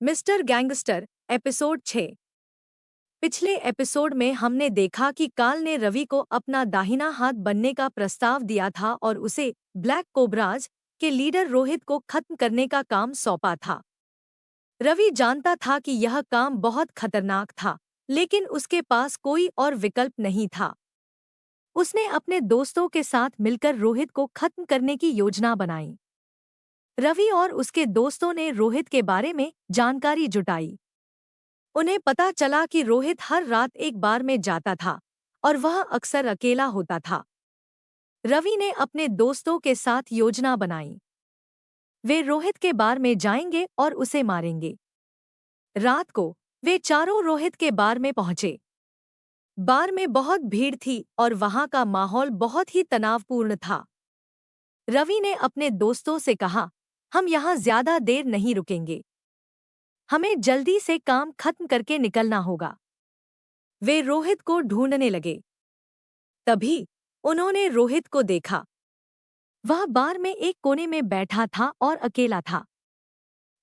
Mister gangster episode 6। पिछले episode में हमने देखा कि काल ने रवि को अपना दाहिना हाथ बनने का प्रस्ताव दिया था और उसे ब्लैक कोबराज के लीडर रोहित को खत्म करने का काम सौंपा था। रवि जानता था कि यह काम बहुत खतरनाक था, लेकिन उसके पास कोई और विकल्प नहीं था। उसने अपने दोस्तों के साथ मिलकर रोहित को खत्म करने की योजना बनाई। रवि और उसके दोस्तों ने रोहित के बारे में जानकारी जुटाई। उन्हें पता चला कि रोहित हर रात एक बार में जाता था और वह अक्सर अकेला होता था। रवि ने अपने दोस्तों के साथ योजना बनाई। वे रोहित के बार में जाएंगे और उसे मारेंगे। रात को वे चारों रोहित के बार में पहुंचे। बार में बहुत भीड़ थी और वहां का माहौल बहुत ही तनावपूर्ण था। रवि ने अपने दोस्तों से कहा, हम यहाँ ज्यादा देर नहीं रुकेंगे। हमें जल्दी से काम खत्म करके निकलना होगा। वे रोहित को ढूंढने लगे। तभी उन्होंने रोहित को देखा। वह बार में एक कोने में बैठा था और अकेला था।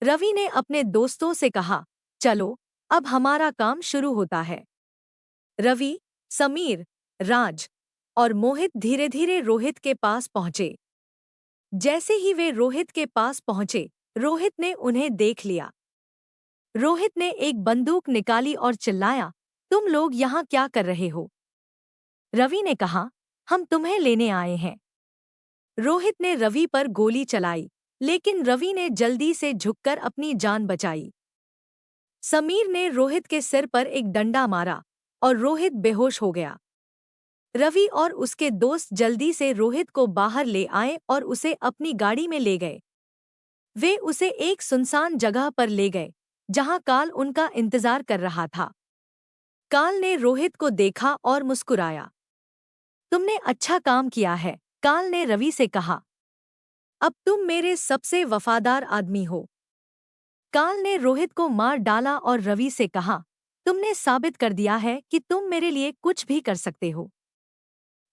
रवि ने अपने दोस्तों से कहा, चलो अब हमारा काम शुरू होता है। रवि, समीर, राज और मोहित धीरे धीरे रोहित के पास पहुंचे। जैसे ही वे रोहित के पास पहुंचे, रोहित ने उन्हें देख लिया। रोहित ने एक बंदूक निकाली और चिल्लाया, तुम लोग यहाँ क्या कर रहे हो? रवि ने कहा, हम तुम्हें लेने आए हैं। रोहित ने रवि पर गोली चलाई, लेकिन रवि ने जल्दी से झुककर अपनी जान बचाई। समीर ने रोहित के सिर पर एक डंडा मारा और रोहित बेहोश हो गया। रवि और उसके दोस्त जल्दी से रोहित को बाहर ले आए और उसे अपनी गाड़ी में ले गए। वे उसे एक सुनसान जगह पर ले गए, जहां काल उनका इंतजार कर रहा था। काल ने रोहित को देखा और मुस्कुराया। तुमने अच्छा काम किया है, काल ने रवि से कहा। अब तुम मेरे सबसे वफादार आदमी हो। काल ने रोहित को मार डाला और रवि से कहा, तुमने साबित कर दिया है कि तुम मेरे लिए कुछ भी कर सकते हो।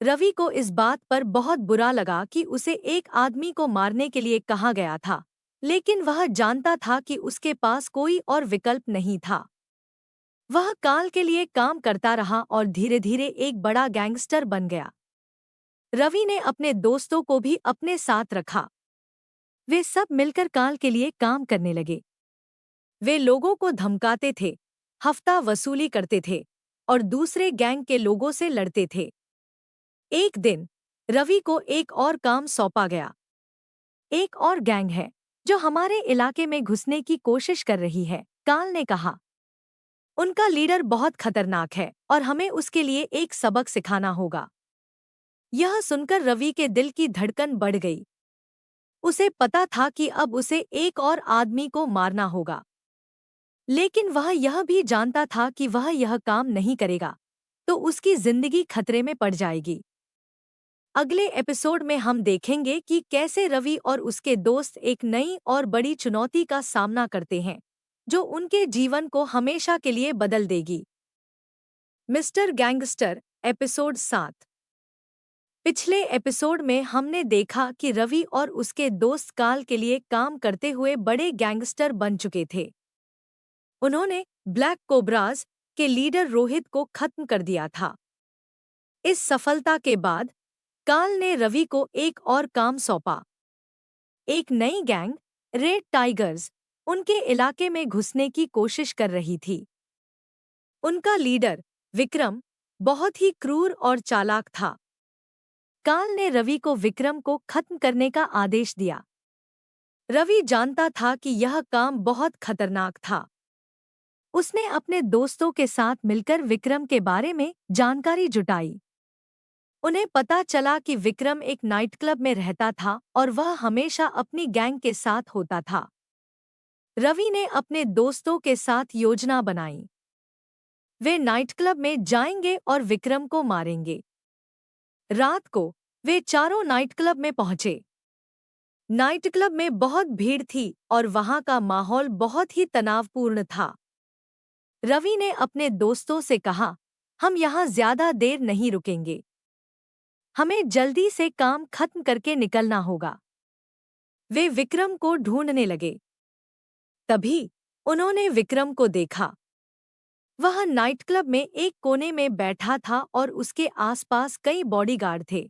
रवि को इस बात पर बहुत बुरा लगा कि उसे एक आदमी को मारने के लिए कहा गया था, लेकिन वह जानता था कि उसके पास कोई और विकल्प नहीं था। वह काल के लिए काम करता रहा और धीरे धीरे एक बड़ा गैंगस्टर बन गया। रवि ने अपने दोस्तों को भी अपने साथ रखा। वे सब मिलकर काल के लिए काम करने लगे। वे लोगों को धमकाते थे, हफ्ता वसूली करते थे और दूसरे गैंग के लोगों से लड़ते थे। एक दिन रवि को एक और काम सौंपा गया। एक और गैंग है जो हमारे इलाके में घुसने की कोशिश कर रही है, काल ने कहा। उनका लीडर बहुत खतरनाक है और हमें उसके लिए एक सबक सिखाना होगा। यह सुनकर रवि के दिल की धड़कन बढ़ गई। उसे पता था कि अब उसे एक और आदमी को मारना होगा, लेकिन वह यह भी जानता था कि वह यह काम नहीं करेगा तो उसकी जिंदगी खतरे में पड़ जाएगी। अगले एपिसोड में हम देखेंगे कि कैसे रवि और उसके दोस्त एक नई और बड़ी चुनौती का सामना करते हैं, जो उनके जीवन को हमेशा के लिए बदल देगी। Mister gangster episode 7। पिछले एपिसोड में हमने देखा कि रवि और उसके दोस्त काल के लिए काम करते हुए बड़े गैंगस्टर बन चुके थे। उन्होंने ब्लैक कोबराज के लीडर रोहित को खत्म कर दिया था। इस सफलता के बाद काल ने रवि को एक और काम सौंपा। एक नई गैंग, रेड टाइगर्स, उनके इलाके में घुसने की कोशिश कर रही थी। उनका लीडर, विक्रम, बहुत ही क्रूर और चालाक था। काल ने रवि को विक्रम को खत्म करने का आदेश दिया। रवि जानता था कि यह काम बहुत खतरनाक था। उसने अपने दोस्तों के साथ मिलकर विक्रम के बारे में जानकारी जुटाई। उन्हें पता चला कि विक्रम एक नाइट क्लब में रहता था और वह हमेशा अपनी गैंग के साथ होता था। रवि ने अपने दोस्तों के साथ योजना बनाई। वे नाइट क्लब में जाएंगे और विक्रम को मारेंगे। रात को वे चारों नाइट क्लब में पहुंचे। नाइट क्लब में बहुत भीड़ थी और वहां का माहौल बहुत ही तनावपूर्ण था। रवि ने अपने दोस्तों से कहा, हम यहाँ ज्यादा देर नहीं रुकेंगे। हमें जल्दी से काम खत्म करके निकलना होगा। वे विक्रम को ढूंढने लगे। तभी उन्होंने विक्रम को देखा। वह नाइट क्लब में एक कोने में बैठा था और उसके आसपास कई बॉडीगार्ड थे।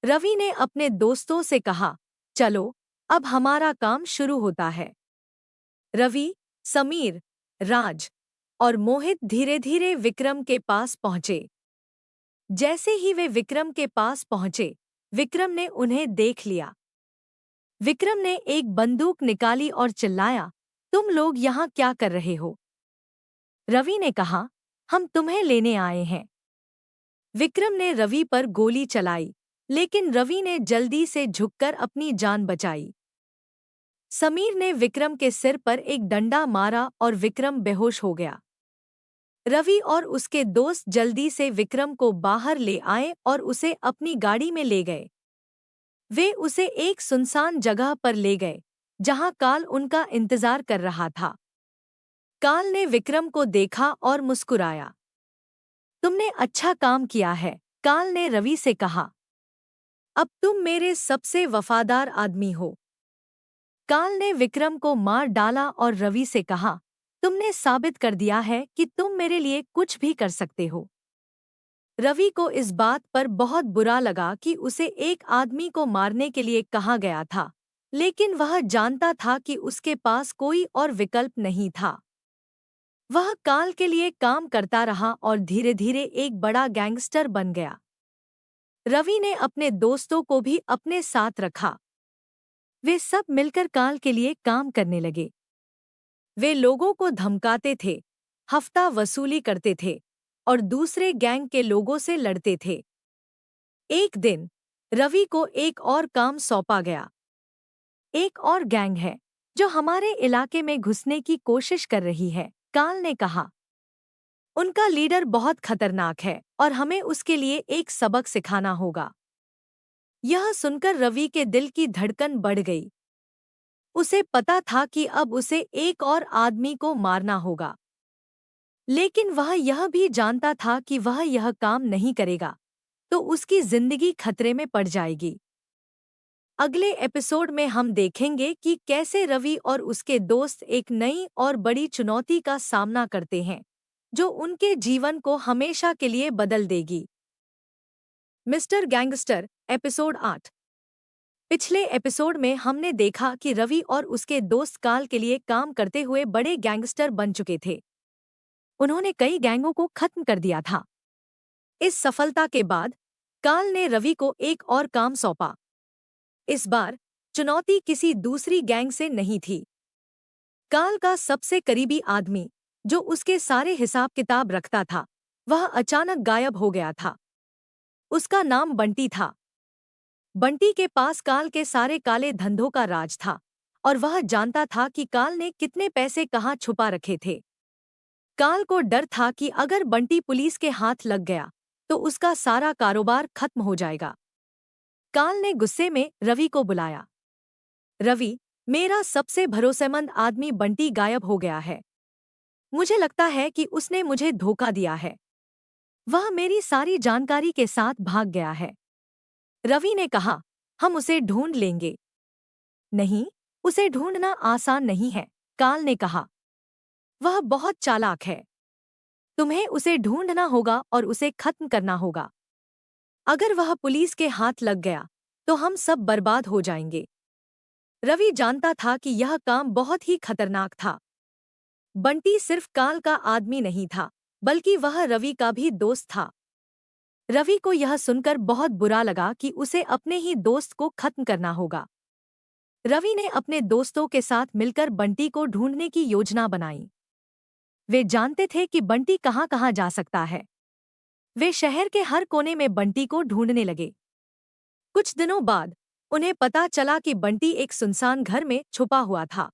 रवि ने अपने दोस्तों से कहा, चलो अब हमारा काम शुरू होता है। रवि, समीर, राज और मोहित धीरे धीरे विक्रम के पास पहुंचे। जैसे ही वे विक्रम के पास पहुंचे, विक्रम ने उन्हें देख लिया। विक्रम ने एक बंदूक निकाली और चिल्लाया, तुम लोग यहाँ क्या कर रहे हो? रवि ने कहा, हम तुम्हें लेने आए हैं। विक्रम ने रवि पर गोली चलाई, लेकिन रवि ने जल्दी से झुककर अपनी जान बचाई। समीर ने विक्रम के सिर पर एक डंडा मारा और विक्रम बेहोश हो गया। रवि और उसके दोस्त जल्दी से विक्रम को बाहर ले आए और उसे अपनी गाड़ी में ले गए। वे उसे एक सुनसान जगह पर ले गए, जहां काल उनका इंतजार कर रहा था। काल ने विक्रम को देखा और मुस्कुराया। तुमने अच्छा काम किया है, काल ने रवि से कहा। अब तुम मेरे सबसे वफादार आदमी हो। काल ने विक्रम को मार डाला और रवि से कहा, तुमने साबित कर दिया है कि तुम मेरे लिए कुछ भी कर सकते हो। रवि को इस बात पर बहुत बुरा लगा कि उसे एक आदमी को मारने के लिए कहा गया था, लेकिन वह जानता था कि उसके पास कोई और विकल्प नहीं था। वह काल के लिए काम करता रहा और धीरे धीरे एक बड़ा गैंगस्टर बन गया। रवि ने अपने दोस्तों को भी अपने साथ रखा। वे सब मिलकर काल के लिए काम करने लगे। वे लोगों को धमकाते थे, हफ्ता वसूली करते थे और दूसरे गैंग के लोगों से लड़ते थे। एक दिन रवि को एक और काम सौंपा गया। एक और गैंग है जो हमारे इलाके में घुसने की कोशिश कर रही है, काल ने कहा। उनका लीडर बहुत खतरनाक है और हमें उसके लिए एक सबक सिखाना होगा। यह सुनकर रवि के दिल की धड़कन बढ़ गई। उसे पता था कि अब उसे एक और आदमी को मारना होगा, लेकिन वह यह भी जानता था कि वह यह काम नहीं करेगा तो उसकी जिंदगी खतरे में पड़ जाएगी। अगले एपिसोड में हम देखेंगे कि कैसे रवि और उसके दोस्त एक नई और बड़ी चुनौती का सामना करते हैं, जो उनके जीवन को हमेशा के लिए बदल देगी। Mister gangster episode 8। पिछले एपिसोड में हमने देखा कि रवि और उसके दोस्त काल के लिए काम करते हुए बड़े गैंगस्टर बन चुके थे। उन्होंने कई गैंगों को खत्म कर दिया था। इस सफलता के बाद काल ने रवि को एक और काम सौंपा। इस बार चुनौती किसी दूसरी गैंग से नहीं थी। काल का सबसे करीबी आदमी, जो उसके सारे हिसाब किताब रखता था, वह अचानक गायब हो गया था। उसका नाम बंटी था। बंटी के पास काल के सारे काले धंधों का राज था और वह जानता था कि काल ने कितने पैसे कहाँ छुपा रखे थे। काल को डर था कि अगर बंटी पुलिस के हाथ लग गया तो उसका सारा कारोबार खत्म हो जाएगा। काल ने गुस्से में रवि को बुलाया। रवि, मेरा सबसे भरोसेमंद आदमी बंटी गायब हो गया है। मुझे लगता है कि उसने मुझे धोखा दिया है। वह मेरी सारी जानकारी के साथ भाग गया है। रवि ने कहा, हम उसे ढूंढ लेंगे। नहीं, उसे ढूंढना आसान नहीं है, काल ने कहा। वह बहुत चालाक है। तुम्हें उसे ढूंढना होगा और उसे खत्म करना होगा। अगर वह पुलिस के हाथ लग गया तो हम सब बर्बाद हो जाएंगे। रवि जानता था कि यह काम बहुत ही खतरनाक था। बंटी सिर्फ काल का आदमी नहीं था, बल्कि वह रवि का भी दोस्त था। रवि को यह सुनकर बहुत बुरा लगा कि उसे अपने ही दोस्त को खत्म करना होगा। रवि ने अपने दोस्तों के साथ मिलकर बंटी को ढूंढने की योजना बनाई। वे जानते थे कि बंटी कहाँ कहाँ जा सकता है। वे शहर के हर कोने में बंटी को ढूंढने लगे। कुछ दिनों बाद उन्हें पता चला कि बंटी एक सुनसान घर में छुपा हुआ था।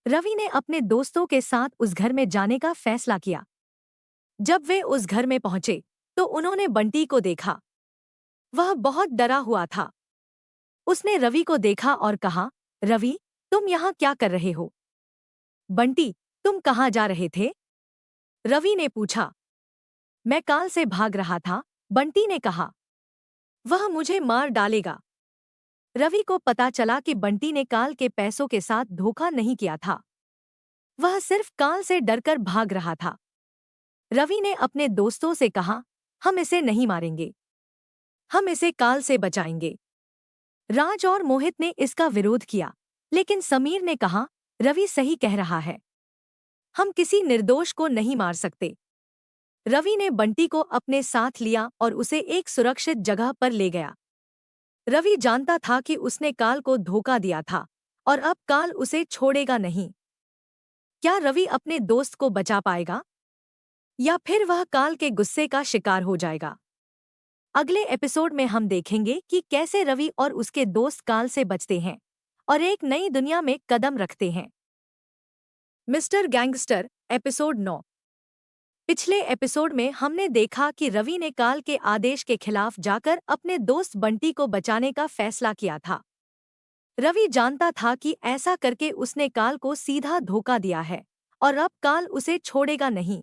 रवि ने अपने दोस्तों के साथ उस घर में जाने का फैसला किया। जब वे उस घर में पहुंचे तो उन्होंने बंटी को देखा। वह बहुत डरा हुआ था। उसने रवि को देखा और कहा, रवि, तुम यहाँ क्या कर रहे हो? बंटी, तुम कहाँ जा रहे थे? रवि ने पूछा। मैं काल से भाग रहा था, बंटी ने कहा। वह मुझे मार डालेगा। रवि को पता चला कि बंटी ने काल के पैसों के साथ धोखा नहीं किया था। वह सिर्फ काल से डरकर भाग रहा था। रवि ने अपने दोस्तों से कहा, हम इसे नहीं मारेंगे, हम इसे काल से बचाएंगे। राज और मोहित ने इसका विरोध किया, लेकिन समीर ने कहा, रवि सही कह रहा है, हम किसी निर्दोष को नहीं मार सकते। रवि ने बंटी को अपने साथ लिया और उसे एक सुरक्षित जगह पर ले गया। रवि जानता था कि उसने काल को धोखा दिया था और अब काल उसे छोड़ेगा नहीं। क्या रवि अपने दोस्त को बचा पाएगा या फिर वह काल के गुस्से का शिकार हो जाएगा? अगले एपिसोड में हम देखेंगे कि कैसे रवि और उसके दोस्त काल से बचते हैं और एक नई दुनिया में कदम रखते हैं। Mister gangster episode 9। पिछले एपिसोड में हमने देखा कि रवि ने काल के आदेश के खिलाफ जाकर अपने दोस्त बंटी को बचाने का फैसला किया था। रवि जानता था कि ऐसा करके उसने काल को सीधा धोखा दिया है और अब काल उसे छोड़ेगा नहीं।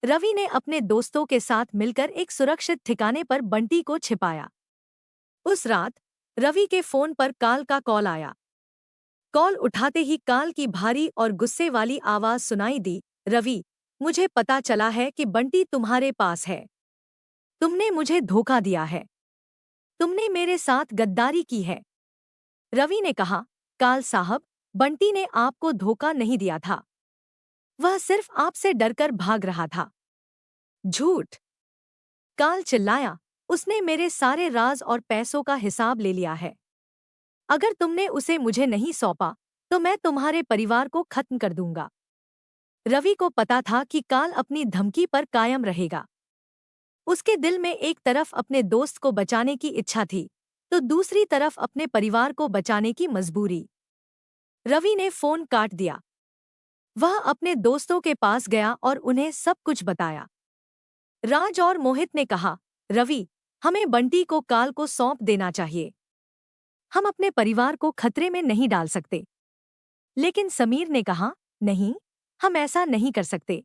रवि ने अपने दोस्तों के साथ मिलकर एक सुरक्षित ठिकाने पर बंटी को छिपाया। उस रात रवि के फोन पर काल का कॉल आया। कॉल उठाते ही काल की भारी और गुस्से वाली आवाज सुनाई दी, रवि, मुझे पता चला है कि बंटी तुम्हारे पास है। तुमने मुझे धोखा दिया है, तुमने मेरे साथ गद्दारी की है। रवि ने कहा, काल साहब, बंटी ने आपको धोखा नहीं दिया था, वह सिर्फ आपसे डरकर भाग रहा था। झूठ! काल चिल्लाया, उसने मेरे सारे राज और पैसों का हिसाब ले लिया है। अगर तुमने उसे मुझे नहीं सौंपा तो मैं तुम्हारे परिवार को खत्म कर दूंगा। रवि को पता था कि काल अपनी धमकी पर कायम रहेगा। उसके दिल में एक तरफ अपने दोस्त को बचाने की इच्छा थी तो दूसरी तरफ अपने परिवार को बचाने की मजबूरी। रवि ने फोन काट दिया। वह अपने दोस्तों के पास गया और उन्हें सब कुछ बताया। राज और मोहित ने कहा, रवि, हमें बंटी को काल को सौंप देना चाहिए, हम अपने परिवार को खतरे में नहीं डाल सकते। लेकिन समीर ने कहा, नहीं, हम ऐसा नहीं कर सकते।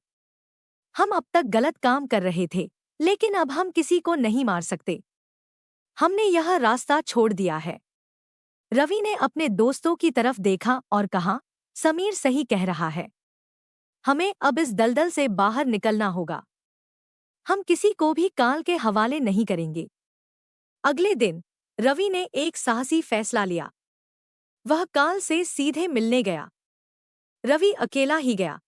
हम अब तक गलत काम कर रहे थे, लेकिन अब हम किसी को नहीं मार सकते। हमने यह रास्ता छोड़ दिया है। रवि ने अपने दोस्तों की तरफ देखा और कहा, समीर सही कह रहा है, हमें अब इस दलदल से बाहर निकलना होगा। हम किसी को भी काल के हवाले नहीं करेंगे। अगले दिन रवि ने एक साहसी फैसला लिया। वह काल से सीधे मिलने गया। रवि अकेला ही गया,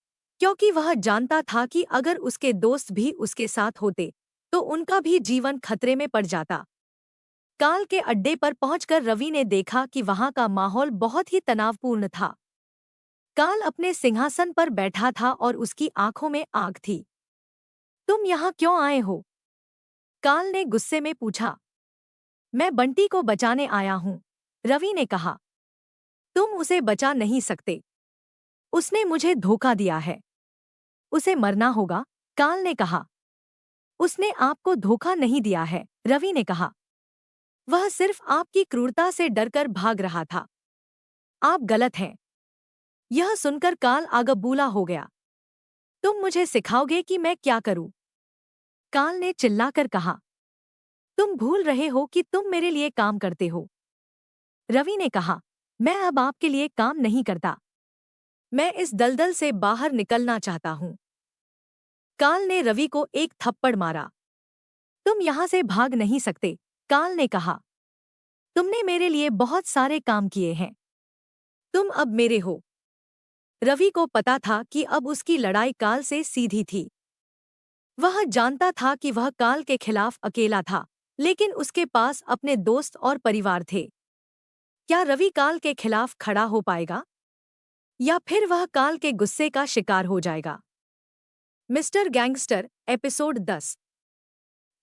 क्योंकि वह जानता था कि अगर उसके दोस्त भी उसके साथ होते तो उनका भी जीवन खतरे में पड़ जाता। काल के अड्डे पर पहुंचकर रवि ने देखा कि वहां का माहौल बहुत ही तनावपूर्ण था। काल अपने सिंहासन पर बैठा था और उसकी आंखों में आग थी। तुम यहाँ क्यों आए हो? काल ने गुस्से में पूछा। मैं बंटी को बचाने आया हूँ, रवि ने कहा। तुम उसे बचा नहीं सकते, उसने मुझे धोखा दिया है, उसे मरना होगा, काल ने कहा। उसने आपको धोखा नहीं दिया है, रवि ने कहा। वह सिर्फ आपकी क्रूरता से डरकर भाग रहा था। आप गलत हैं। यह सुनकर काल आगबूला हो गया। तुम मुझे सिखाओगे कि मैं क्या करूं? काल ने चिल्लाकर कहा। तुम भूल रहे हो कि तुम मेरे लिए काम करते हो, रवि ने कहा। मैं अब आपके लिए काम नहीं करता, मैं इस दलदल से बाहर निकलना चाहता हूं। काल ने रवि को एक थप्पड़ मारा। तुम यहां से भाग नहीं सकते, काल ने कहा। तुमने मेरे लिए बहुत सारे काम किए हैं, तुम अब मेरे हो। रवि को पता था कि अब उसकी लड़ाई काल से सीधी थी। वह जानता था कि वह काल के खिलाफ अकेला था, लेकिन उसके पास अपने दोस्त और परिवार थे। क्या रवि काल के खिलाफ खड़ा हो पाएगा या फिर वह काल के गुस्से का शिकार हो जाएगा? Mister gangster episode 10।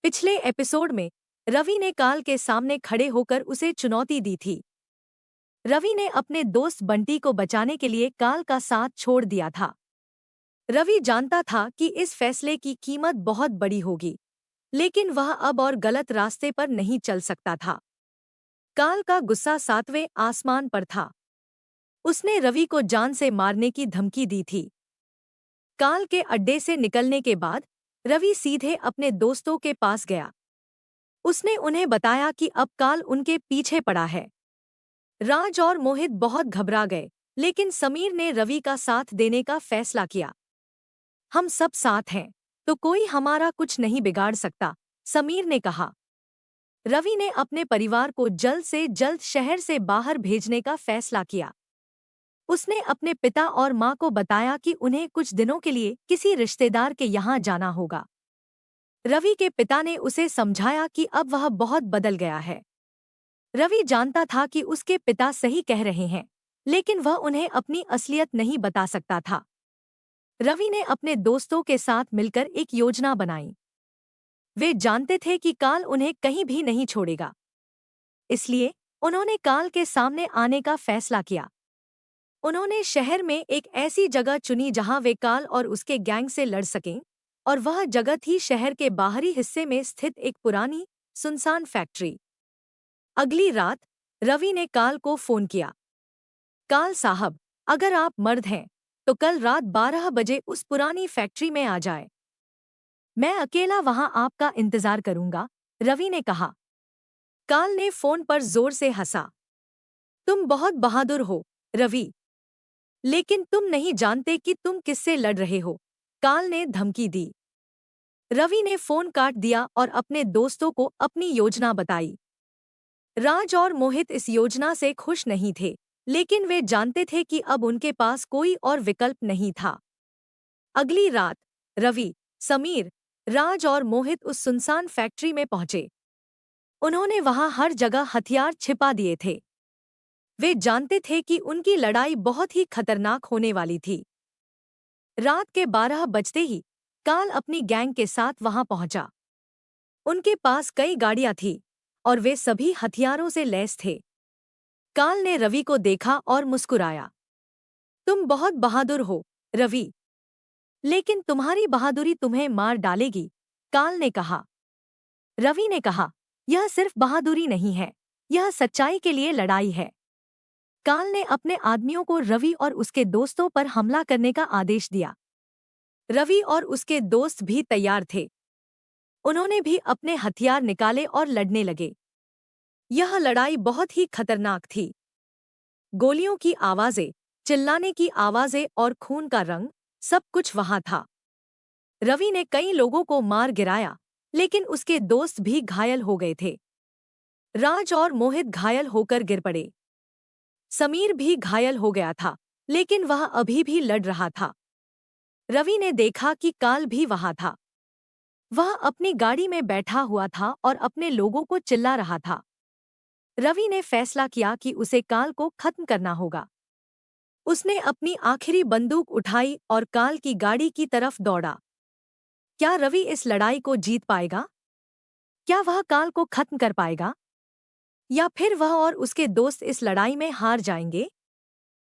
पिछले एपिसोड में रवि ने काल के सामने खड़े होकर उसे चुनौती दी थी। रवि ने अपने दोस्त बंटी को बचाने के लिए काल का साथ छोड़ दिया था। रवि जानता था कि इस फैसले की कीमत बहुत बड़ी होगी, लेकिन वह अब और गलत रास्ते पर नहीं चल सकता था। काल का गुस्सा 7वें आसमान पर था। उसने रवि को जान से मारने की धमकी दी थी। काल के अड्डे से निकलने के बाद रवि सीधे अपने दोस्तों के पास गया। उसने उन्हें बताया कि अब काल उनके पीछे पड़ा है। राज और मोहित बहुत घबरा गए, लेकिन समीर ने रवि का साथ देने का फैसला किया। हम सब साथ हैं, तो कोई हमारा कुछ नहीं बिगाड़ सकता, समीर ने कहा। रवि ने अपने परिवार को जल्द से जल्द शहर से बाहर भेजने का फैसला किया। उसने अपने पिता और माँ को बताया कि उन्हें कुछ दिनों के लिए किसी रिश्तेदार के यहाँ जाना होगा। रवि के पिता ने उसे समझाया कि अब वह बहुत बदल गया है। रवि जानता था कि उसके पिता सही कह रहे हैं, लेकिन वह उन्हें अपनी असलियत नहीं बता सकता था। रवि ने अपने दोस्तों के साथ मिलकर एक योजना बनाई। वे जानते थे कि काल उन्हें कहीं भी नहीं छोड़ेगा। इसलिए उन्होंने काल के सामने आने का फैसला किया। उन्होंने शहर में एक ऐसी जगह चुनी जहां वे काल और उसके गैंग से लड़ सकें, और वह जगह थी शहर के बाहरी हिस्से में स्थित एक पुरानी, सुनसान फैक्ट्री। अगली रात रवि ने काल को फोन किया। काल साहब, अगर आप मर्द हैं तो कल रात 12 बजे उस पुरानी फैक्ट्री में आ जाए। मैं अकेला वहां आपका इंतजार करूंगा, रवि ने कहा। काल ने फोन पर जोर से हंसा। तुम बहुत बहादुर हो, रवि, लेकिन तुम नहीं जानते कि तुम किससे लड़ रहे हो, काल ने धमकी दी। रवि ने फोन काट दिया और अपने दोस्तों को अपनी योजना बताई। राज और मोहित इस योजना से खुश नहीं थे, लेकिन वे जानते थे कि अब उनके पास कोई और विकल्प नहीं था। अगली रात रवि, समीर, राज और मोहित उस सुनसान फैक्ट्री में पहुंचे। उन्होंने वहां हर जगह हथियार छिपा दिए थे। वे जानते थे कि उनकी लड़ाई बहुत ही खतरनाक होने वाली थी। रात के 12 बजते ही काल अपनी गैंग के साथ वहां पहुंचा। उनके पास कई गाड़ियां थीं और वे सभी हथियारों से लैस थे। काल ने रवि को देखा और मुस्कुराया। तुम बहुत बहादुर हो, रवि, लेकिन तुम्हारी बहादुरी तुम्हें मार डालेगी, काल ने कहा। रवि ने कहा, यह सिर्फ बहादुरी नहीं है, यह सच्चाई के लिए लड़ाई है। काल ने अपने आदमियों को रवि और उसके दोस्तों पर हमला करने का आदेश दिया। रवि और उसके दोस्त भी तैयार थे। उन्होंने भी अपने हथियार निकाले और लड़ने लगे। यह लड़ाई बहुत ही खतरनाक थी। गोलियों की आवाजें, चिल्लाने की आवाजें और खून का रंग, सब कुछ वहां था। रवि ने कई लोगों को मार गिराया, लेकिन उसके दोस्त भी घायल हो गए थे। राज और मोहित घायल होकर गिर पड़े। समीर भी घायल हो गया था, लेकिन वह अभी भी लड़ रहा था। रवि ने देखा कि काल भी वहां था। वह अपनी गाड़ी में बैठा हुआ था और अपने लोगों को चिल्ला रहा था। रवि ने फैसला किया कि उसे काल को खत्म करना होगा। उसने अपनी आखिरी बंदूक उठाई और काल की गाड़ी की तरफ दौड़ा। क्या रवि इस लड़ाई को जीत पाएगा? क्या वह काल को खत्म कर पाएगा? या फिर वह और उसके दोस्त इस लड़ाई में हार जाएंगे?